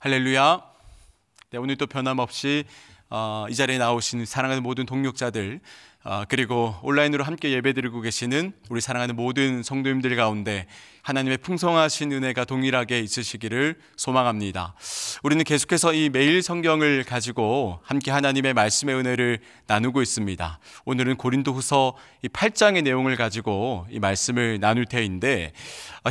할렐루야. 네, 오늘도 변함없이 이 자리에 나오신 사랑하는 모든 동역자들, 그리고 온라인으로 함께 예배드리고 계시는 우리 사랑하는 모든 성도님들 가운데 하나님의 풍성하신 은혜가 동일하게 있으시기를 소망합니다. 우리는 계속해서 이 매일 성경을 가지고 함께 하나님의 말씀의 은혜를 나누고 있습니다. 오늘은 고린도후서 이 8장의 내용을 가지고 이 말씀을 나눌 터인데,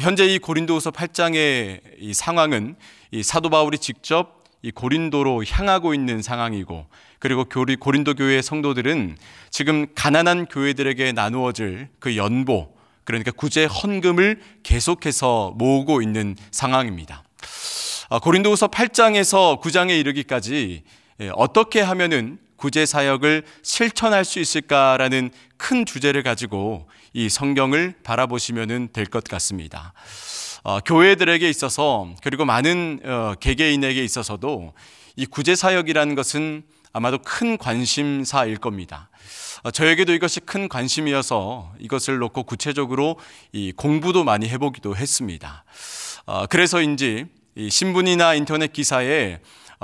현재 이 고린도후서 8장의 이 상황은 이 사도 바울이 직접 이 고린도로 향하고 있는 상황이고, 그리고 고린도 교회의 성도들은 지금 가난한 교회들에게 나누어질 그 연보, 그러니까 구제 헌금을 계속해서 모으고 있는 상황입니다. 고린도후서 8장에서 9장에 이르기까지 어떻게 하면은 구제 사역을 실천할 수 있을까라는 큰 주제를 가지고 이 성경을 바라보시면 될 것 같습니다. 교회들에게 있어서, 그리고 많은 개개인에게 있어서도 이 구제 사역이라는 것은 아마도 큰 관심사일 겁니다. 저에게도 이것이 큰 관심이어서 이것을 놓고 구체적으로 이 공부도 많이 해보기도 했습니다. 그래서인지 이 신문이나 인터넷 기사에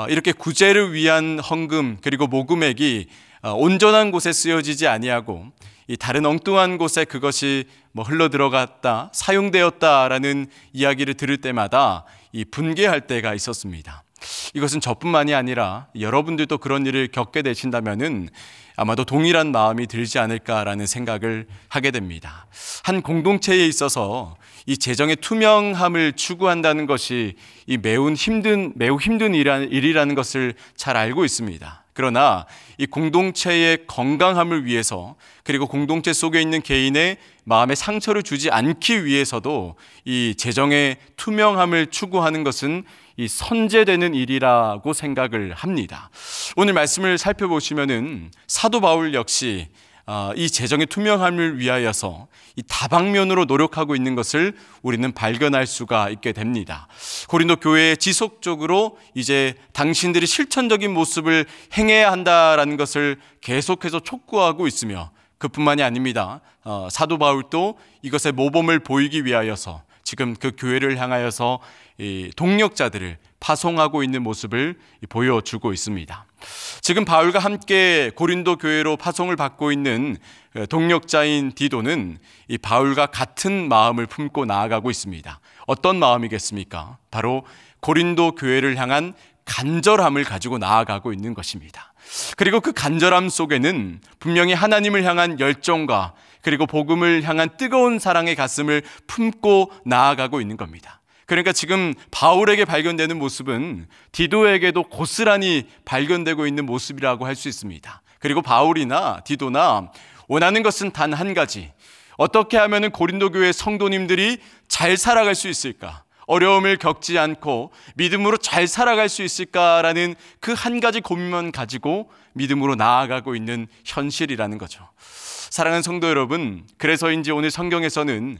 이렇게 구제를 위한 헌금 그리고 모금액이 온전한 곳에 쓰여지지 아니하고 이 다른 엉뚱한 곳에 그것이 흘러 들어갔다, 사용되었다라는 이야기를 들을 때마다 이 분개할 때가 있었습니다. 이것은 저뿐만이 아니라 여러분들도 그런 일을 겪게 되신다면은 아마도 동일한 마음이 들지 않을까라는 생각을 하게 됩니다. 한 공동체에 있어서 이 재정의 투명함을 추구한다는 것이 매우 힘든 일이라는 것을 잘 알고 있습니다. 그러나 이 공동체의 건강함을 위해서, 그리고 공동체 속에 있는 개인의 마음에 상처를 주지 않기 위해서도 이 재정의 투명함을 추구하는 것은 이 선제되는 일이라고 생각을 합니다. 오늘 말씀을 살펴보시면은 사도 바울 역시 이 재정의 투명함을 위하여서 이 다방면으로 노력하고 있는 것을 우리는 발견할 수가 있게 됩니다. 고린도 교회에 지속적으로 이제 당신들이 실천적인 모습을 행해야 한다라는 것을 계속해서 촉구하고 있으며, 그뿐만이 아닙니다. 사도 바울도 이것의 모범을 보이기 위하여서 지금 그 교회를 향하여서 이 동역자들을 파송하고 있는 모습을 보여주고 있습니다. 지금 바울과 함께 고린도 교회로 파송을 받고 있는 동역자인 디도는 이 바울과 같은 마음을 품고 나아가고 있습니다. 어떤 마음이겠습니까? 바로 고린도 교회를 향한 간절함을 가지고 나아가고 있는 것입니다. 그리고 그 간절함 속에는 분명히 하나님을 향한 열정과, 그리고 복음을 향한 뜨거운 사랑의 가슴을 품고 나아가고 있는 겁니다. 그러니까 지금 바울에게 발견되는 모습은 디도에게도 고스란히 발견되고 있는 모습이라고 할 수 있습니다. 그리고 바울이나 디도나 원하는 것은 단 한 가지, 어떻게 하면 고린도 교회 성도님들이 잘 살아갈 수 있을까, 어려움을 겪지 않고 믿음으로 잘 살아갈 수 있을까라는 그 한 가지 고민만 가지고 믿음으로 나아가고 있는 현실이라는 거죠. 사랑하는 성도 여러분, 그래서인지 오늘 성경에서는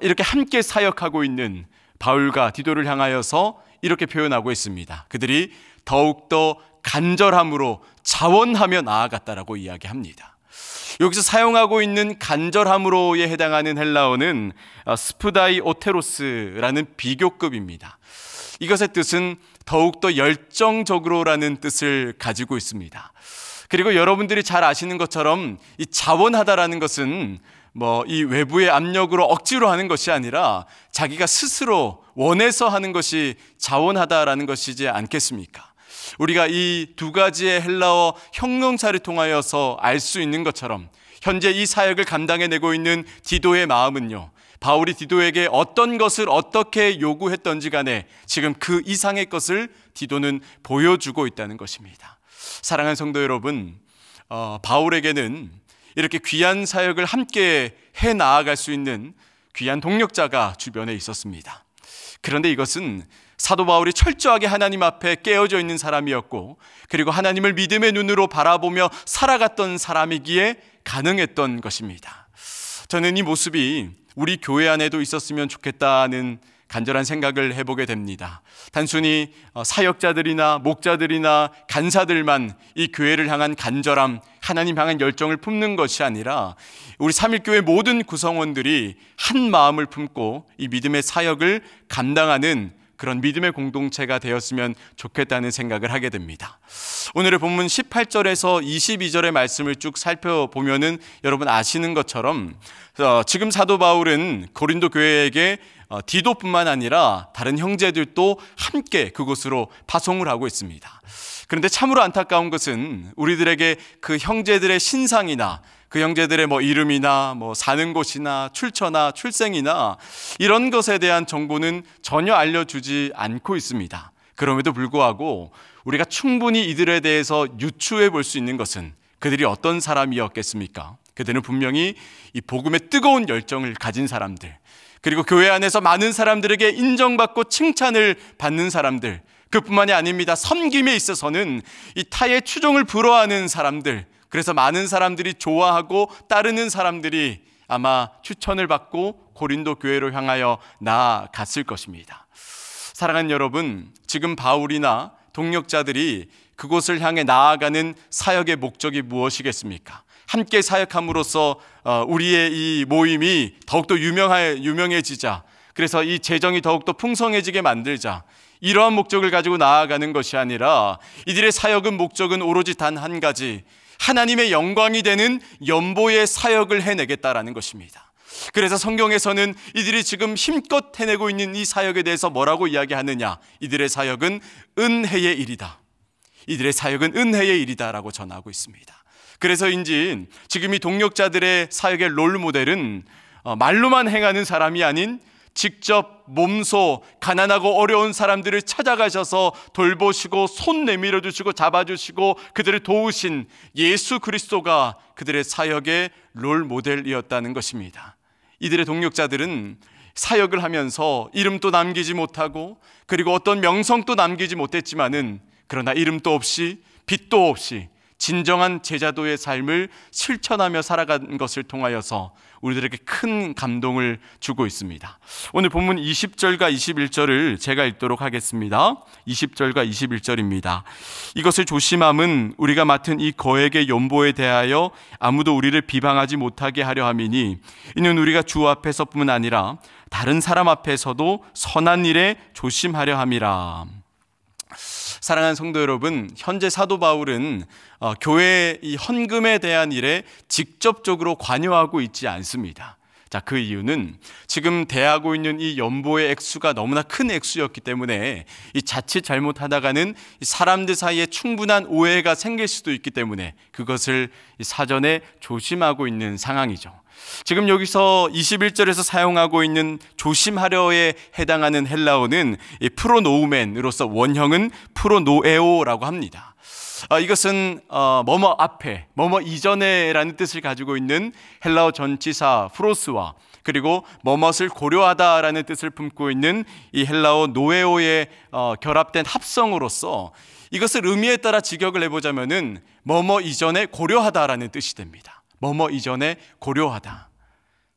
이렇게 함께 사역하고 있는 바울과 디도를 향하여서 이렇게 표현하고 있습니다. 그들이 더욱더 간절함으로 자원하며 나아갔다라고 이야기합니다. 여기서 사용하고 있는 간절함으로에 해당하는 헬라어는 스푸다이 오테로스라는 비교급입니다. 이것의 뜻은 더욱더 열정적으로라는 뜻을 가지고 있습니다. 그리고 여러분들이 잘 아시는 것처럼 이 자원하다라는 것은 이 외부의 압력으로 억지로 하는 것이 아니라 자기가 스스로 원해서 하는 것이 자원하다라는 것이지 않겠습니까? 우리가 이 두 가지의 헬라어 형용사를 통하여서 알 수 있는 것처럼 현재 이 사역을 감당해내고 있는 디도의 마음은요, 바울이 디도에게 어떤 것을 어떻게 요구했던지 간에 지금 그 이상의 것을 디도는 보여주고 있다는 것입니다. 사랑하는 성도 여러분, 바울에게는 이렇게 귀한 사역을 함께 해 나아갈 수 있는 귀한 동력자가 주변에 있었습니다. 그런데 이것은 사도 바울이 철저하게 하나님 앞에 깨어져 있는 사람이었고, 그리고 하나님을 믿음의 눈으로 바라보며 살아갔던 사람이기에 가능했던 것입니다. 저는 이 모습이 우리 교회 안에도 있었으면 좋겠다는 간절한 생각을 해보게 됩니다. 단순히 사역자들이나 목자들이나 간사들만 이 교회를 향한 간절함, 하나님 향한 열정을 품는 것이 아니라 우리 삼일교회 모든 구성원들이 한 마음을 품고 이 믿음의 사역을 감당하는 그런 믿음의 공동체가 되었으면 좋겠다는 생각을 하게 됩니다. 오늘의 본문 18절에서 22절의 말씀을 쭉 살펴보면은 여러분 아시는 것처럼 지금 사도 바울은 고린도 교회에게 디도뿐만 아니라 다른 형제들도 함께 그곳으로 파송을 하고 있습니다. 그런데 참으로 안타까운 것은 우리들에게 그 형제들의 신상이나 그 형제들의 이름이나 사는 곳이나 출처나 출생이나 이런 것에 대한 정보는 전혀 알려주지 않고 있습니다. 그럼에도 불구하고 우리가 충분히 이들에 대해서 유추해 볼 수 있는 것은 그들이 어떤 사람이었겠습니까? 그들은 분명히 이 복음의 뜨거운 열정을 가진 사람들, 그리고 교회 안에서 많은 사람들에게 인정받고 칭찬을 받는 사람들, 그뿐만이 아닙니다. 섬김에 있어서는 이 타의 추종을 불허하는 사람들, 그래서 많은 사람들이 좋아하고 따르는 사람들이 아마 추천을 받고 고린도 교회로 향하여 나아갔을 것입니다. 사랑하는 여러분, 지금 바울이나 동역자들이 그곳을 향해 나아가는 사역의 목적이 무엇이겠습니까? 함께 사역함으로써 우리의 이 모임이 더욱더 유명해지자, 그래서 이 재정이 더욱더 풍성해지게 만들자, 이러한 목적을 가지고 나아가는 것이 아니라 이들의 사역은 목적은 오로지 단 한 가지, 하나님의 영광이 되는 연보의 사역을 해내겠다라는 것입니다. 그래서 성경에서는 이들이 지금 힘껏 해내고 있는 이 사역에 대해서 뭐라고 이야기하느냐? 이들의 사역은 은혜의 일이다. 이들의 사역은 은혜의 일이다라고 전하고 있습니다. 그래서인지 지금 이 동역자들의 사역의 롤모델은 말로만 행하는 사람이 아닌 직접 몸소 가난하고 어려운 사람들을 찾아가셔서 돌보시고 손 내밀어 주시고 잡아주시고 그들을 도우신 예수 그리스도가 그들의 사역의 롤모델이었다는 것입니다. 이들의 동역자들은 사역을 하면서 이름도 남기지 못하고 그리고 어떤 명성도 남기지 못했지만은 그러나 이름도 없이 빚도 없이 진정한 제자도의 삶을 실천하며 살아간 것을 통하여서 우리들에게 큰 감동을 주고 있습니다. 오늘 본문 20절과 21절을 제가 읽도록 하겠습니다. 20절과 21절입니다. 이것을 조심함은 우리가 맡은 이 거액의 연보에 대하여 아무도 우리를 비방하지 못하게 하려 함이니 이는 우리가 주 앞에서뿐만 아니라 다른 사람 앞에서도 선한 일에 조심하려 함이라. 사랑하는 성도 여러분, 현재 사도 바울은 교회의 이 헌금에 대한 일에 직접적으로 관여하고 있지 않습니다. 자, 그 이유는 지금 대하고 있는 이 연보의 액수가 너무나 큰 액수였기 때문에 이 자칫 잘못하다가는 사람들 사이에 충분한 오해가 생길 수도 있기 때문에 그것을 사전에 조심하고 있는 상황이죠. 지금 여기서 21절에서 사용하고 있는 조심하려에 해당하는 헬라어는 프로노우멘으로서 원형은 프로노에오라고 합니다. 이것은 뭐뭐 앞에, 뭐뭐 이전에라는 뜻을 가지고 있는 헬라어 전치사 프로스와 그리고 뭐뭇을 고려하다라는 뜻을 품고 있는 이 헬라어 노에오의 결합된 합성으로서 이것을 의미에 따라 직역을 해보자면은 뭐뭐 이전에 고려하다라는 뜻이 됩니다. 뭐뭐 이전에 고려하다.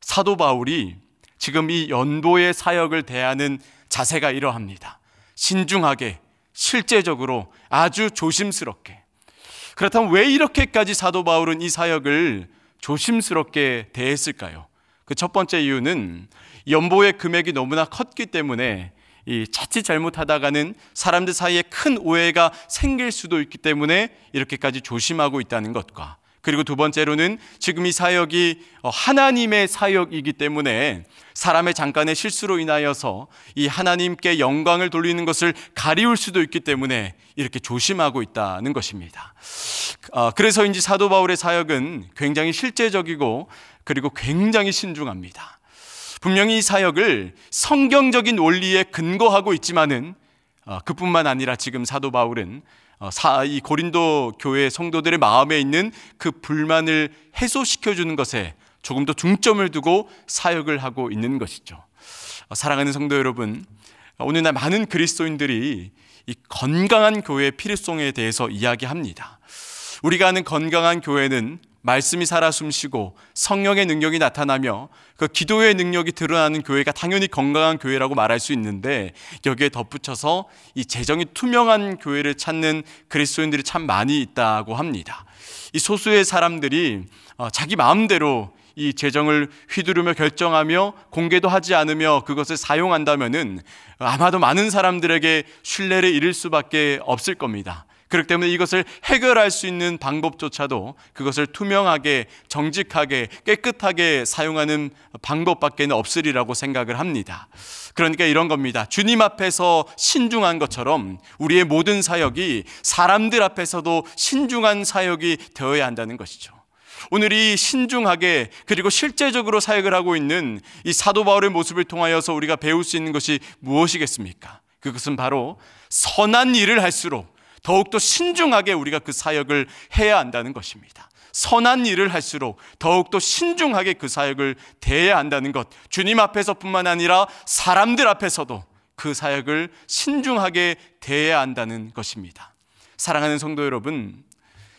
사도 바울이 지금 이 연보의 사역을 대하는 자세가 이러합니다. 신중하게, 실제적으로 아주 조심스럽게. 그렇다면 왜 이렇게까지 사도 바울은 이 사역을 조심스럽게 대했을까요? 그 첫 번째 이유는 연보의 금액이 너무나 컸기 때문에 이 자칫 잘못하다가는 사람들 사이에 큰 오해가 생길 수도 있기 때문에 이렇게까지 조심하고 있다는 것과, 그리고 두 번째로는 지금 이 사역이 하나님의 사역이기 때문에 사람의 잠깐의 실수로 인하여서 이 하나님께 영광을 돌리는 것을 가리울 수도 있기 때문에 이렇게 조심하고 있다는 것입니다. 그래서인지 사도 바울의 사역은 굉장히 실제적이고 그리고 굉장히 신중합니다. 분명히 이 사역을 성경적인 원리에 근거하고 있지만은 그뿐만 아니라 지금 사도 바울은 이 고린도 교회 성도들의 마음에 있는 그 불만을 해소시켜주는 것에 조금 더 중점을 두고 사역을 하고 있는 것이죠. 사랑하는 성도 여러분, 오늘날 많은 그리스도인들이 이 건강한 교회의 필요성에 대해서 이야기합니다. 우리가 아는 건강한 교회는 말씀이 살아 숨쉬고 성령의 능력이 나타나며 그 기도의 능력이 드러나는 교회가 당연히 건강한 교회라고 말할 수 있는데, 여기에 덧붙여서 이 재정이 투명한 교회를 찾는 그리스도인들이 참 많이 있다고 합니다. 이 소수의 사람들이 자기 마음대로 이 재정을 휘두르며 결정하며 공개도 하지 않으며 그것을 사용한다면은 아마도 많은 사람들에게 신뢰를 잃을 수밖에 없을 겁니다. 그렇기 때문에 이것을 해결할 수 있는 방법조차도 그것을 투명하게, 정직하게, 깨끗하게 사용하는 방법밖에 없으리라고 생각을 합니다. 그러니까 이런 겁니다. 주님 앞에서 신중한 것처럼 우리의 모든 사역이 사람들 앞에서도 신중한 사역이 되어야 한다는 것이죠. 오늘 이 신중하게 그리고 실제적으로 사역을 하고 있는 이 사도 바울의 모습을 통하여서 우리가 배울 수 있는 것이 무엇이겠습니까? 그것은 바로 선한 일을 할수록 더욱더 신중하게 우리가 그 사역을 해야 한다는 것입니다. 선한 일을 할수록 더욱더 신중하게 그 사역을 대해야 한다는 것, 주님 앞에서뿐만 아니라 사람들 앞에서도 그 사역을 신중하게 대해야 한다는 것입니다. 사랑하는 성도 여러분,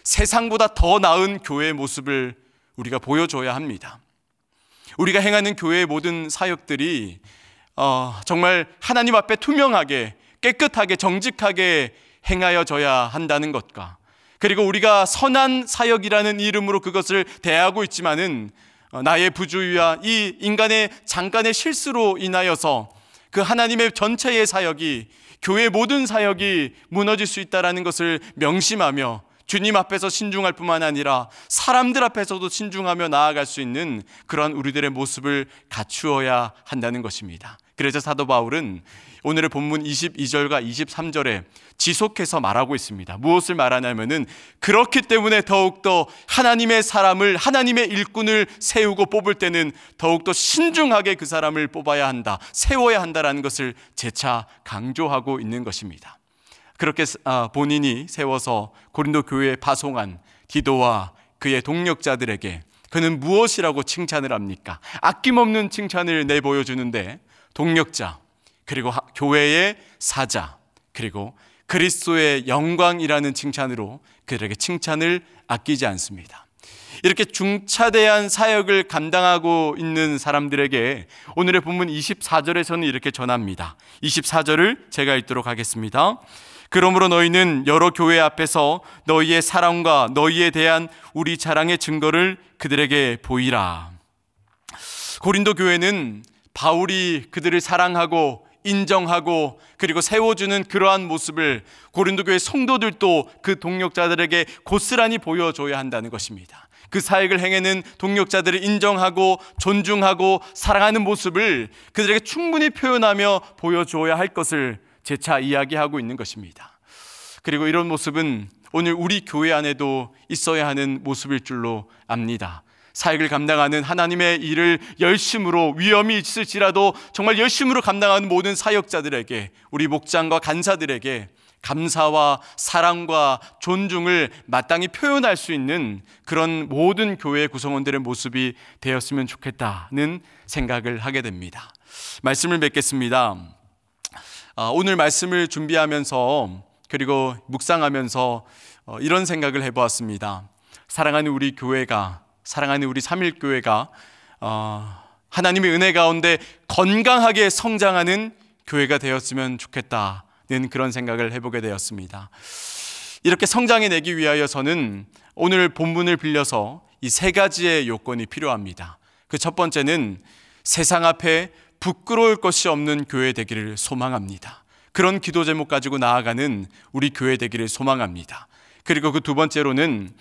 세상보다 더 나은 교회의 모습을 우리가 보여줘야 합니다. 우리가 행하는 교회의 모든 사역들이 정말 하나님 앞에 투명하게, 깨끗하게, 정직하게 행하여져야 한다는 것과, 그리고 우리가 선한 사역이라는 이름으로 그것을 대하고 있지만은 나의 부주의와 이 인간의 잠깐의 실수로 인하여서 그 하나님의 전체의 사역이, 교회의 모든 사역이 무너질 수 있다는 것을 명심하며 주님 앞에서 신중할 뿐만 아니라 사람들 앞에서도 신중하며 나아갈 수 있는 그러한 우리들의 모습을 갖추어야 한다는 것입니다. 그래서 사도 바울은 오늘의 본문 22절과 23절에 지속해서 말하고 있습니다. 무엇을 말하냐면은 그렇기 때문에 더욱더 하나님의 사람을, 하나님의 일꾼을 세우고 뽑을 때는 더욱더 신중하게 그 사람을 뽑아야 한다, 세워야 한다라는 것을 재차 강조하고 있는 것입니다. 그렇게 본인이 세워서 고린도 교회에 파송한 디도와 그의 동력자들에게 그는 무엇이라고 칭찬을 합니까? 아낌없는 칭찬을 내보여주는데 동력자, 그리고 교회의 사자, 그리고 그리스도의 영광이라는 칭찬으로 그들에게 칭찬을 아끼지 않습니다. 이렇게 중차대한 사역을 감당하고 있는 사람들에게 오늘의 본문 24절에서는 이렇게 전합니다. 24절을 제가 읽도록 하겠습니다. 그러므로 너희는 여러 교회 앞에서 너희의 사랑과 너희에 대한 우리 자랑의 증거를 그들에게 보이라. 고린도 교회는 바울이 그들을 사랑하고 인정하고 그리고 세워주는 그러한 모습을 고린도 교회 성도들도 그 동력자들에게 고스란히 보여줘야 한다는 것입니다. 그 사역을 행하는 동력자들을 인정하고 존중하고 사랑하는 모습을 그들에게 충분히 표현하며 보여줘야 할 것을 재차 이야기하고 있는 것입니다. 그리고 이런 모습은 오늘 우리 교회 안에도 있어야 하는 모습일 줄로 압니다. 사역을 감당하는 하나님의 일을 열심으로, 위험이 있을지라도 정말 열심으로 감당하는 모든 사역자들에게, 우리 목장과 간사들에게 감사와 사랑과 존중을 마땅히 표현할 수 있는 그런 모든 교회 구성원들의 모습이 되었으면 좋겠다는 생각을 하게 됩니다. 말씀을 맺겠습니다. 오늘 말씀을 준비하면서 그리고 묵상하면서 이런 생각을 해보았습니다. 사랑하는 우리 교회가, 사랑하는 우리 삼일교회가 하나님의 은혜 가운데 건강하게 성장하는 교회가 되었으면 좋겠다는 그런 생각을 해보게 되었습니다. 이렇게 성장해내기 위하여서는 오늘 본문을 빌려서 이 세 가지의 요건이 필요합니다. 그 첫 번째는 세상 앞에 부끄러울 것이 없는 교회 되기를 소망합니다. 그런 기도 제목 가지고 나아가는 우리 교회 되기를 소망합니다. 그리고 그 두 번째로는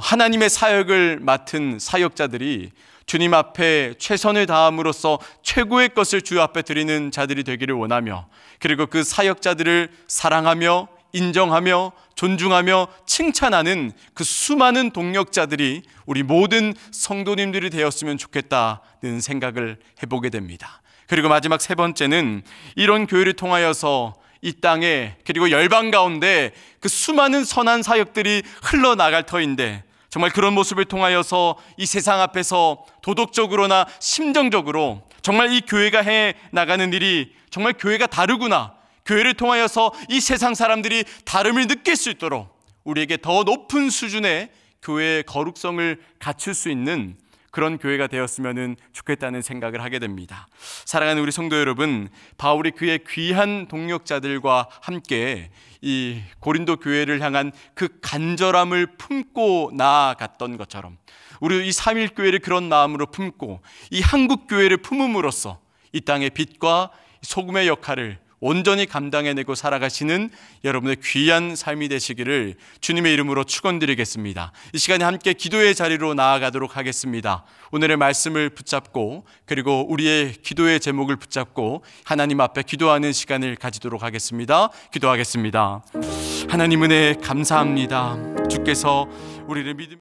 하나님의 사역을 맡은 사역자들이 주님 앞에 최선을 다함으로써 최고의 것을 주 앞에 드리는 자들이 되기를 원하며, 그리고 그 사역자들을 사랑하며 인정하며 존중하며 칭찬하는 그 수많은 동력자들이 우리 모든 성도님들이 되었으면 좋겠다는 생각을 해보게 됩니다. 그리고 마지막 세 번째는 이런 교회를 통하여서 이 땅에 그리고 열방 가운데 그 수많은 선한 사역들이 흘러나갈 터인데, 정말 그런 모습을 통하여서 이 세상 앞에서 도덕적으로나 심정적으로 정말 이 교회가 해 나가는 일이 정말 교회가 다르구나, 교회를 통하여서 이 세상 사람들이 다름을 느낄 수 있도록 우리에게 더 높은 수준의 교회의 거룩성을 갖출 수 있는 그런 교회가 되었으면 좋겠다는 생각을 하게 됩니다. 사랑하는 우리 성도 여러분, 바울이 그의 귀한 동역자들과 함께 이 고린도 교회를 향한 그 간절함을 품고 나아갔던 것처럼 우리 이 삼일교회를 그런 마음으로 품고 이 한국교회를 품음으로써 이 땅의 빛과 소금의 역할을 온전히 감당해내고 살아가시는 여러분의 귀한 삶이 되시기를 주님의 이름으로 축원드리겠습니다. 이 시간에 함께 기도의 자리로 나아가도록 하겠습니다. 오늘의 말씀을 붙잡고 그리고 우리의 기도의 제목을 붙잡고 하나님 앞에 기도하는 시간을 가지도록 하겠습니다. 기도하겠습니다. 하나님 은혜 감사합니다. 주께서 우리를 믿음